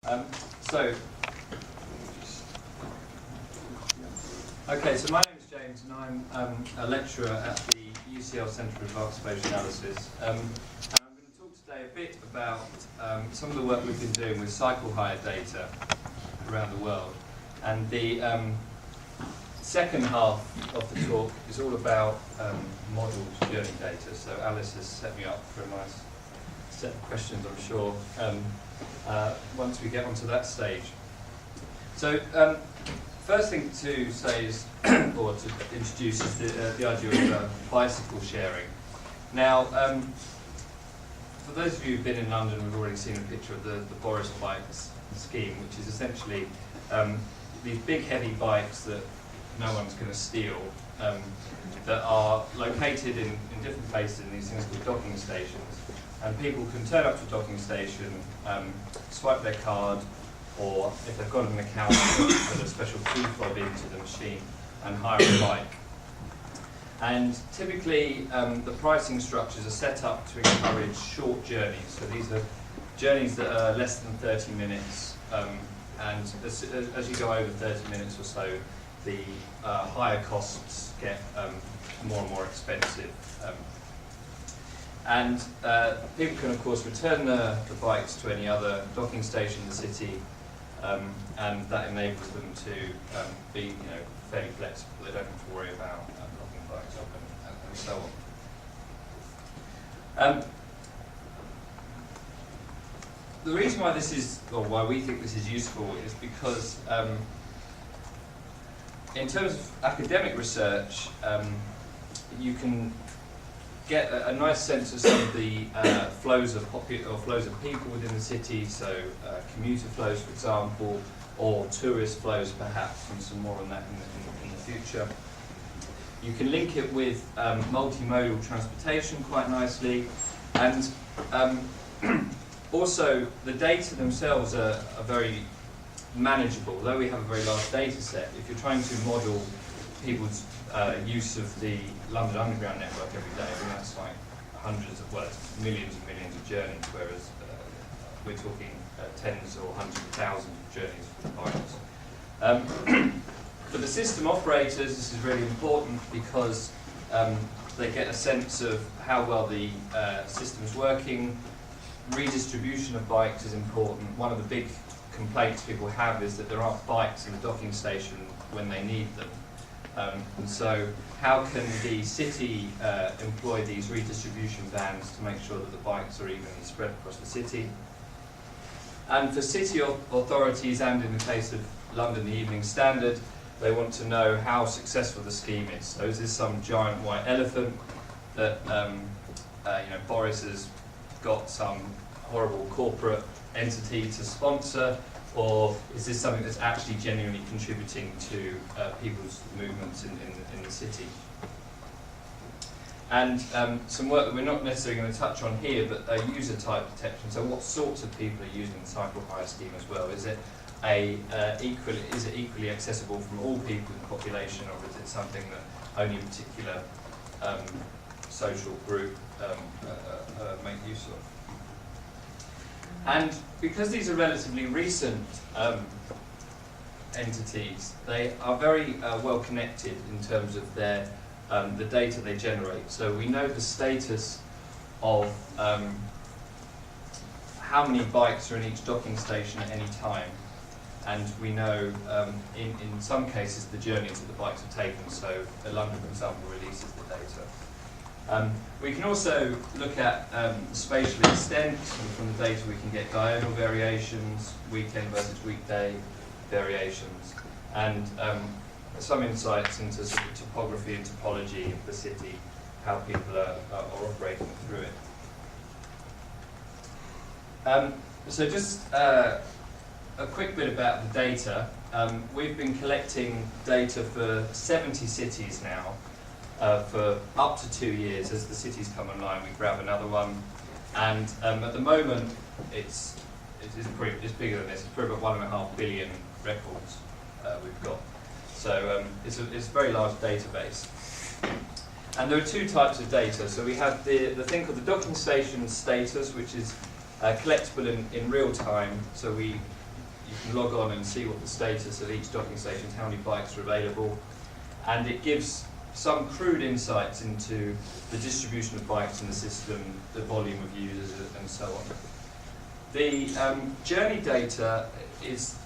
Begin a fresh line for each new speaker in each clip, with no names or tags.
So my name is James, and I'm a lecturer at the UCL Centre for Advanced Spatial Analysis. And I'm going to talk today a bit about some of the work we've been doing with cycle hire data around the world. And the second half of the talk is all about modelled journey data. So Alice has set me up for a nice set of questions, I'm sure, once we get onto that stage. So first thing to say is, or to introduce, is the idea of bicycle sharing. Now, for those of you who've been in London, we've already seen a picture of the Boris Bikes scheme, which is essentially these big heavy bikes that no one's going to steal, that are located in different places in these things called docking stations. And people can turn up to a docking station, swipe their card, or if they've got an account, put a special key fob into the machine and hire a bike. And typically, the pricing structures are set up to encourage short journeys. So these are journeys that are less than 30 minutes, and as you go over 30 minutes or so, the higher costs get more and more expensive. And people can, of course, return the bikes to any other docking station in the city, and that enables them to be, fairly flexible. They don't have to worry about locking bikes up and so on. The reason why this is, or why we think this is useful, is because in terms of academic research, you can get a nice sense of some of the flows of people within the city, so commuter flows, for example, or tourist flows, perhaps, and some more on that in the future. You can link it with multimodal transportation quite nicely, and also the data themselves are very manageable. Although we have a very large data set, if you're trying to model people's use of the London Underground network every day, I mean, that's like millions and millions of journeys, whereas we're talking tens or hundreds of thousands of journeys for the bikes. For the system operators, this is really important because they get a sense of how well the system is working. Redistribution of bikes is important. One of the big complaints people have is that there aren't bikes in the docking station when they need them. And so how can the city employ these redistribution vans to make sure that the bikes are evenly spread across the city? And for city authorities, and in the case of London, the Evening Standard, they want to know how successful the scheme is. So is this some giant white elephant that Boris has got some horrible corporate entity to sponsor? Or is this something that's actually genuinely contributing to people's movements in the city? And some work that we're not necessarily going to touch on here, but user type detection. So what sorts of people are using the cycle hire scheme as well? Is it equally accessible from all people in the population, or is it something that only a particular social group make use of? And because these are relatively recent entities, they are very well connected in terms of their the data they generate. So we know the status of how many bikes are in each docking station at any time, and we know in some cases the journeys that the bikes have taken. So London, for example, releases the data. We can also look at spatial extent, and from the data we can get diurnal variations, weekend versus weekday variations, and some insights into sort of topography and topology of the city, how people are operating through it. So just a quick bit about the data. We've been collecting data for 70 cities now, for up to 2 years. As the cities come online, we grab another one, and at the moment it's bigger than this. It's probably about 1.5 billion records we've got. So it's a very large database. And there are two types of data. So we have the thing called the docking station status, which is collectible in real time. So we you can log on and see what the status of each docking station is, how many bikes are available, and it gives some crude insights into the distribution of bikes in the system, the volume of users, and so on. The journey data is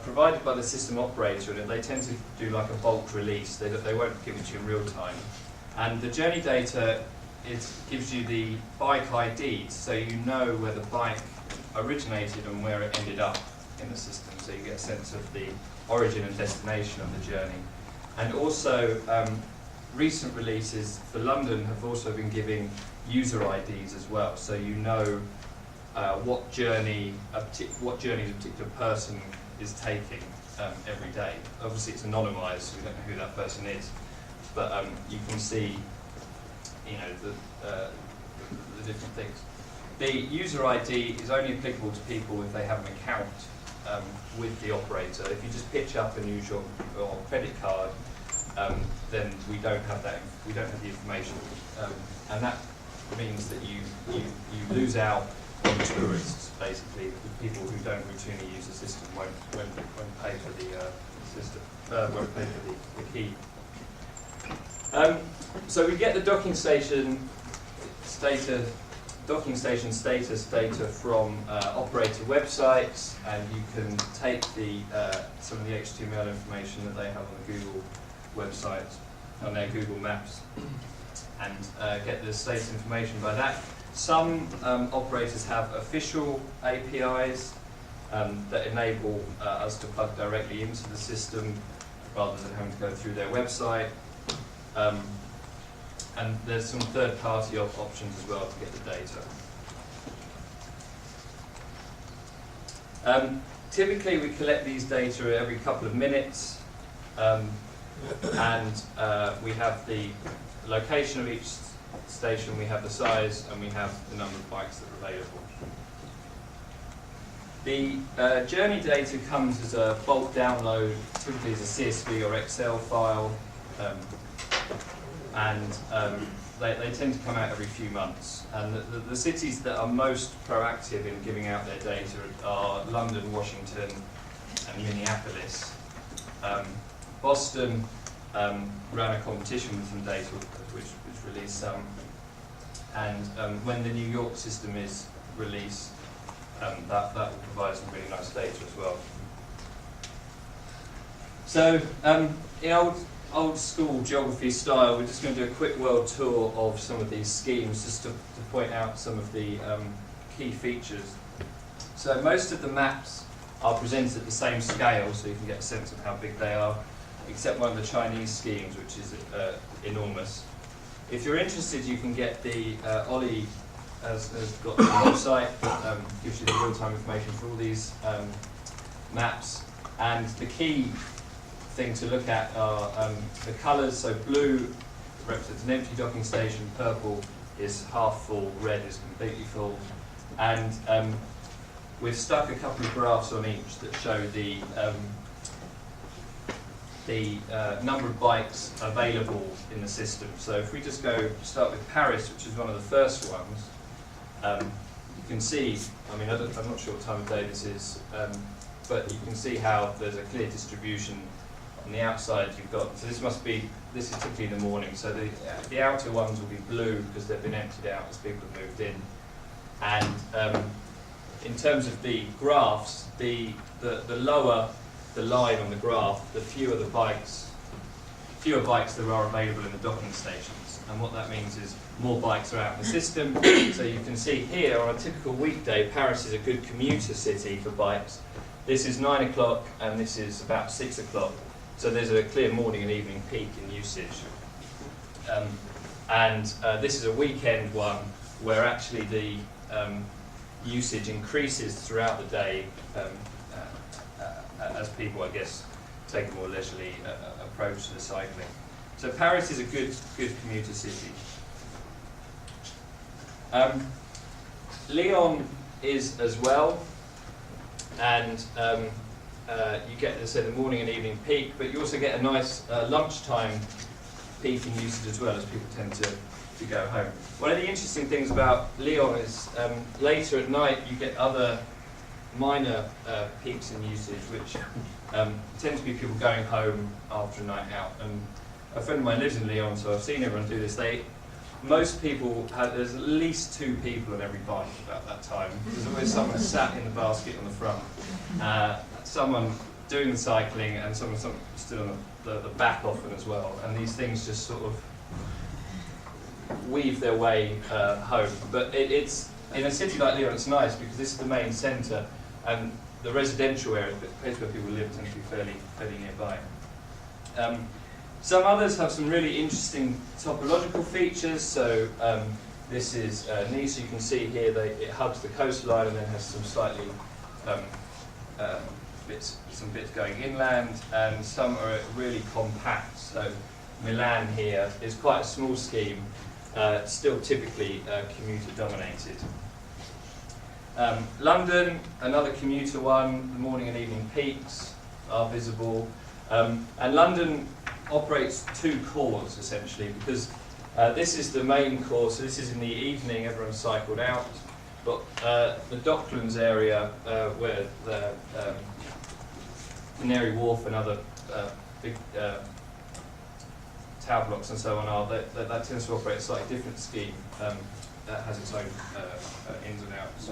provided by the system operator, and they tend to do like a bulk release. They won't give it to you in real time. And the journey data gives you the bike IDs, so you know where the bike originated and where it ended up in the system, so you get a sense of the origin and destination of the journey. And also, recent releases for London have also been giving user IDs as well, so you know what journey a particular person is taking every day. Obviously it's anonymised, so we don't know who that person is, but you can see, you know, the different things. The user ID is only applicable to people if they have an account with the operator. If you just pitch up and use your credit card, then we don't have that. We don't have the information, and that means that you lose out on tourists. Basically, the people who don't routinely use the system won't pay for the system. Won't pay for the key. So we get the docking station status data from operator websites, and you can take some of the HTML information that they have on the Google website, on their Google Maps, and get the status information by that. Some operators have official APIs that enable us to plug directly into the system rather than having to go through their website. And there's some third-party options as well to get the data. Typically we collect these data every couple of minutes, and we have the location of each station, we have the size, and we have the number of bikes that are available. The journey data comes as a bulk download, typically as a CSV or Excel file, and they tend to come out every few months. And the cities that are most proactive in giving out their data are London, Washington, and Minneapolis. Boston ran a competition with some data, which released some. And when the New York system is released, that will provide some really nice data as well. So, in old school geography style, we're just going to do a quick world tour of some of these schemes, just to point out some of the key features. So most of the maps are presented at the same scale, so you can get a sense of how big they are, except one of the Chinese schemes, which is enormous. If you're interested, you can get the Ollie has got the website that gives you the real-time information for all these maps, and the key thing to look at are the colours. So blue represents an empty docking station, purple is half full, red is completely full, and we've stuck a couple of graphs on each that show the number of bikes available in the system. So if we just start with Paris, which is one of the first ones, you can see, I mean, I'm not sure what time of day this is, but you can see how there's a clear distribution. On the outside you've got, so this is typically in the morning, so the outer ones will be blue because they've been emptied out as people have moved in. And in terms of the graphs, the lower the line on the graph, the fewer bikes there are available in the docking stations. And what that means is more bikes are out in the system. So you can see here on a typical weekday, Paris is a good commuter city for bikes. This is 9 o'clock and this is about 6 o'clock. So there's a clear morning and evening peak in usage. This is a weekend one where actually the usage increases throughout the day as people, I guess, take a more leisurely approach to the cycling. So Paris is a good commuter city. Lyon is as well, and you get the morning and evening peak, but you also get a nice lunchtime peak in usage as well, as people tend to go home. One of the interesting things about Lyon is later at night you get other minor peaks in usage, which tend to be people going home after a night out. And a friend of mine lives in Lyon, so I've seen everyone do this. Most people there's at least 2 people on every bike about that time. There's always someone sat in the basket on the front, someone doing the cycling, and someone stood on the back often as well. And these things just sort of weave their way home. But it's in a city like Lyon, it's nice because this is the main centre, and the residential area, the place where people live, tends to be fairly nearby. Some others have some really interesting topological features. So this is Nice. You can see here it hugs the coastline and then has some slightly bits going inland, and some are really compact. So Milan here is quite a small scheme, still typically commuter dominated. London, another commuter one. The morning and evening peaks are visible, and London operates 2 cores essentially, because this is the main core, so this is in the evening, everyone's cycled out, but the Docklands area where the Canary Wharf and other big tower blocks and so on are, that tends to operate a slightly different scheme that has its own ins and outs.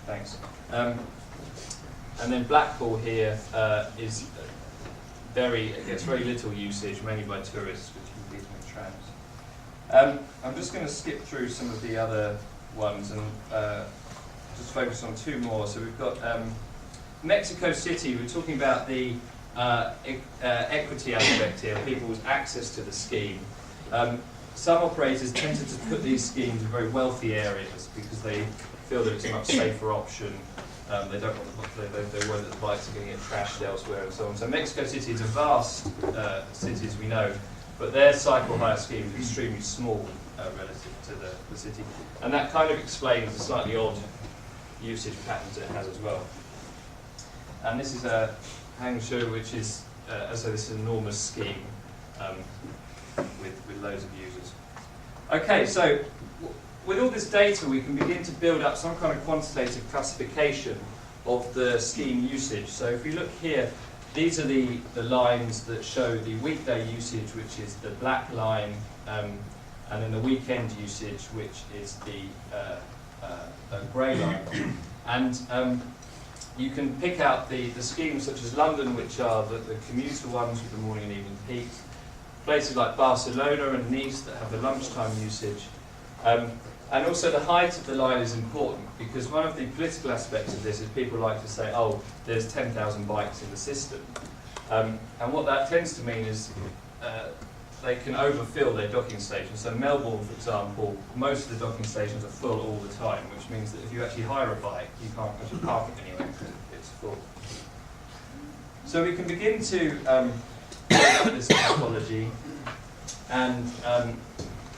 Thanks. And then Blackpool here gets very little usage, mainly by tourists, which can be with trams. I'm just going to skip through some of the other ones and just focus on 2 more. So we've got Mexico City. We're talking about the equity aspect here, people's access to the scheme. Some operators tended to put these schemes in very wealthy areas because they feel that it's a much safer option. They don't want they worry that the bikes are going to get trashed elsewhere and so on. So Mexico City is a vast city, as we know, but their cycle hire scheme is extremely small relative to the city, and that kind of explains the slightly odd usage patterns it has as well. And this is Hangzhou, which is, as I say, this enormous scheme with loads of users. Okay, so with all this data, we can begin to build up some kind of quantitative classification of the scheme usage. So if we look here, these are the lines that show the weekday usage, which is the black line, and then the weekend usage, which is the grey line. And you can pick out the schemes such as London, which are the commuter ones with the morning and evening peaks, places like Barcelona and Nice that have the lunchtime usage. And also the height of the line is important, because one of the political aspects of this is people like to say, oh, there's 10,000 bikes in the system. And what that tends to mean is they can overfill their docking stations. So Melbourne, for example, most of the docking stations are full all the time, which means that if you actually hire a bike, you can't actually park it anywhere because it's full. So we can begin to build up this typology and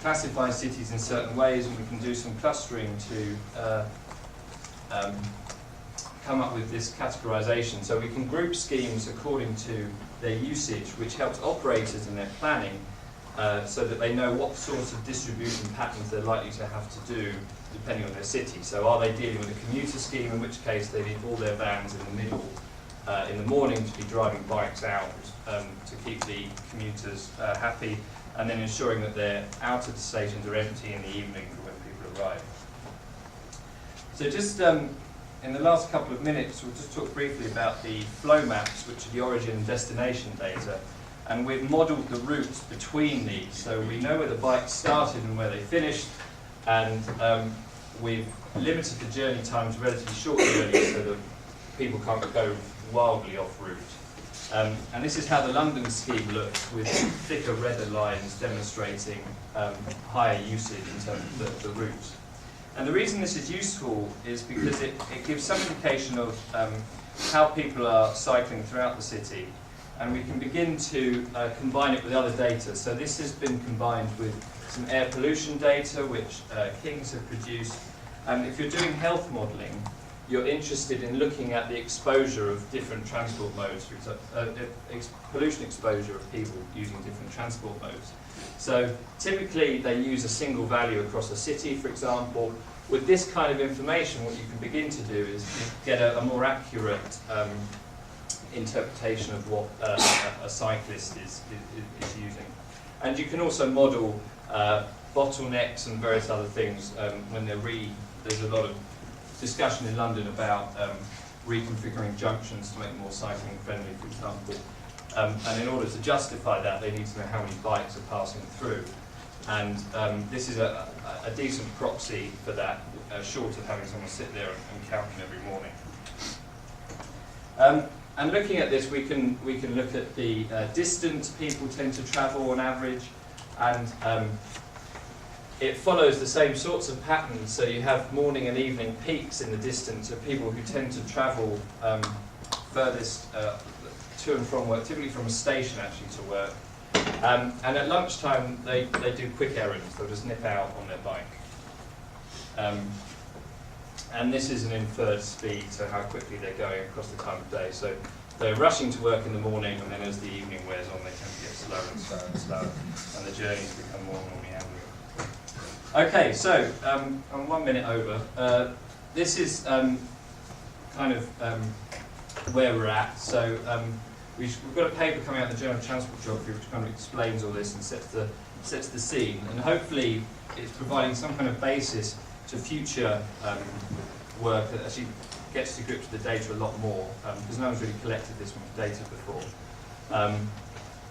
classify cities in certain ways, and we can do some clustering to come up with this categorisation. So we can group schemes according to their usage, which helps operators in their planning so that they know what sorts of distribution patterns they're likely to have to do depending on their city. So are they dealing with a commuter scheme, in which case they need all their vans in the middle in the morning to be driving bikes out to keep the commuters happy, and then ensuring that their out of the stations are empty in the evening for when people arrive. So just in the last couple of minutes, we'll just talk briefly about the flow maps, which are the origin and destination data. And we've modelled the routes between these. So we know where the bikes started and where they finished, and we've limited the journey times relatively short journeys so that people can't go wildly off route. And this is how the London scheme looks, with thicker redder lines demonstrating higher usage in terms of the routes. And the reason this is useful is because it gives some indication of how people are cycling throughout the city, and we can begin to combine it with other data. So this has been combined with some air pollution data, which Kings have produced. And if you're doing health modelling, you're interested in looking at the exposure of different transport modes, for example, pollution exposure of people using different transport modes. So typically they use a single value across a city, for example, with this kind of information, what you can begin to do is get a more accurate interpretation of what a cyclist is using. And you can also model bottlenecks and various other things when there's a lot of discussion in London about reconfiguring junctions to make them more cycling friendly, for example. And in order to justify that, they need to know how many bikes are passing through. And this is a decent proxy for that, short of having someone sit there and count them every morning. And looking at this, we can look at the distance people tend to travel on average, and it follows the same sorts of patterns. So you have morning and evening peaks in the distance of people who tend to travel furthest to and from work, typically from a station actually to work. And at lunchtime they do quick errands. They'll just nip out on their bike. And this is an inferred speed, so how quickly they're going across the time of day. So they're rushing to work in the morning, and then as the evening wears on, they tend to get slower and slower and slower, and the journeys become more and more meandering. Okay, so I'm 1 minute over. This is kind of where we're at. So we've got a paper coming out in the Journal of Transport Geography which kind of explains all this and sets the scene, and hopefully it's providing some kind of basis to future work that actually gets to grips with the data a lot more, because no one's really collected this much data before.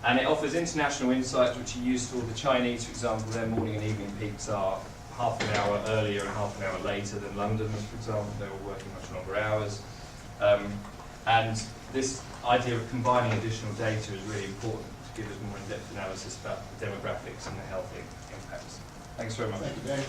And it offers international insights which are useful. The Chinese, for example, their morning and evening peaks are half an hour earlier and half an hour later than Londoners, for example. They're all working much longer hours. And this idea of combining additional data is really important to give us more in-depth analysis about the demographics and the health impacts. Thanks very much.
Thank you, Dave.